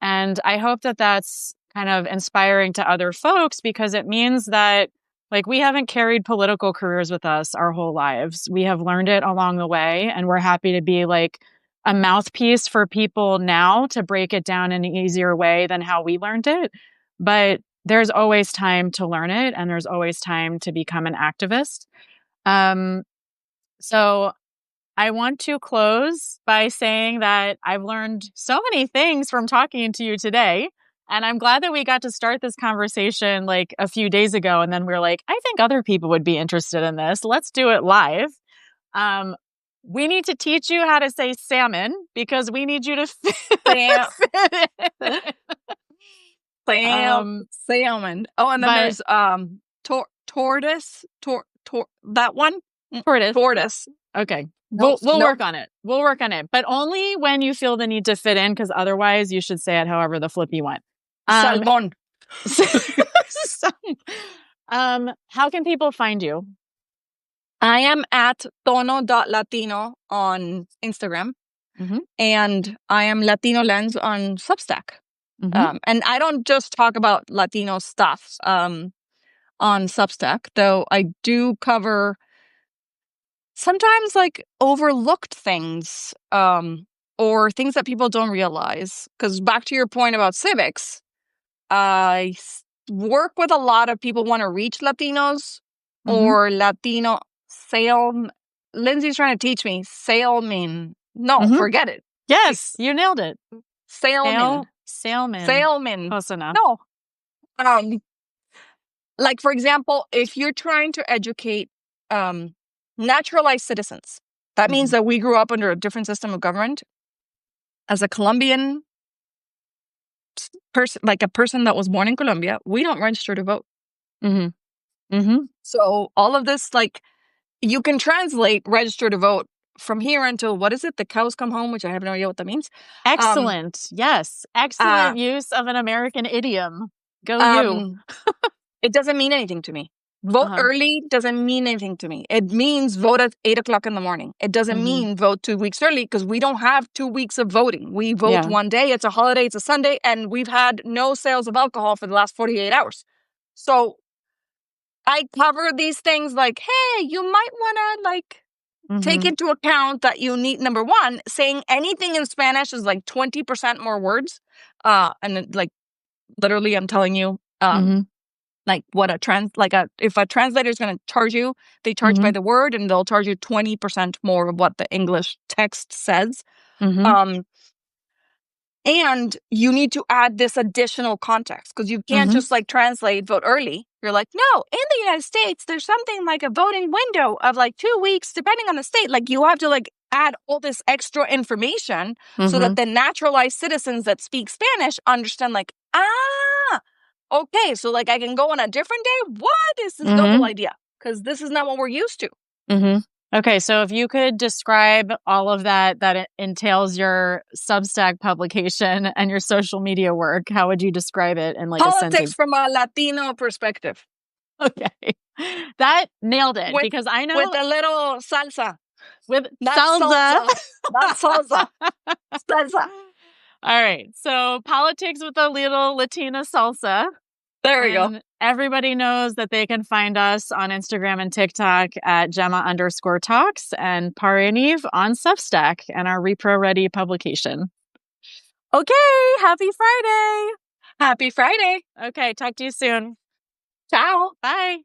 And I hope that that's kind of inspiring to other folks, because it means that like we haven't carried political careers with us our whole lives. We have learned it along the way, and we're happy to be like a mouthpiece for people now to break it down in an easier way than how we learned it. But there's always time to learn it, and there's always time to become an activist. So I want to close by saying that I've learned so many things from talking to you today. And I'm glad that we got to start this conversation like a few days ago. And then we are like, I think other people would be interested in this. Let's do it live. We need to teach you how to say salmon, because we need you to salmon. Oh, and then there's tortoise. That one? Tortoise. Okay. We'll work on it. We'll work on it. But only when you feel the need to fit in, because otherwise you should say it however the flip you want. Salmon. How can people find you? I am at tono.latino on Instagram. And I am Latino Lens on Substack. And I don't just talk about Latino stuff on Substack, though I do cover sometimes like overlooked things or things that people don't realize. Because back to your point about civics, I work with a lot of people who want to reach Latinos or Latino Lindsay's trying to teach me sailman. No, forget it. Yes, you nailed it. Sailman. Close enough. No. Like, for example, if you're trying to educate naturalized citizens, that means that we grew up under a different system of government. As a Colombian person, like a person that was born in Colombia, we don't register to vote. So all of this, like, you can translate register to vote from here until, what is it? The cows come home, which I have no idea what that means. Excellent. Yes. Excellent use of an American idiom. Go you. It doesn't mean anything to me. Vote early doesn't mean anything to me. It means vote at 8:00 in the morning. It doesn't mean vote 2 weeks early, because we don't have 2 weeks of voting. We vote one day. It's a holiday. It's a Sunday. And we've had no sales of alcohol for the last 48 hours. So I cover these things like, hey, you might want to like take into account that you need, number one, saying anything in Spanish is like 20% more words. And like, literally, I'm telling you, like what if a translator is going to charge you, they charge by the word, and they'll charge you 20% more of what the English text says. And you need to add this additional context, because you can't just like translate vote early. You're like, no, in the United States, there's something like a voting window of like 2 weeks, depending on the state. Like, you have to like add all this extra information so that the naturalized citizens that speak Spanish understand, like, okay, so like I can go on a different day? What is this double idea? Because this is not what we're used to. Okay, so if you could describe all of that it entails your Substack publication and your social media work, how would you describe it in like a sentence? Politics from a Latino perspective. Okay. That nailed it, because I know... With a little salsa. With not salsa. Not salsa. Salsa. All right. So politics with a little Latina salsa. There we go. Everybody knows that they can find us on Instagram and TikTok at Gemma_talks, and Paraniv on Substack and our Repro Ready publication. Okay. Happy Friday. Happy Friday. Okay. Talk to you soon. Ciao. Bye.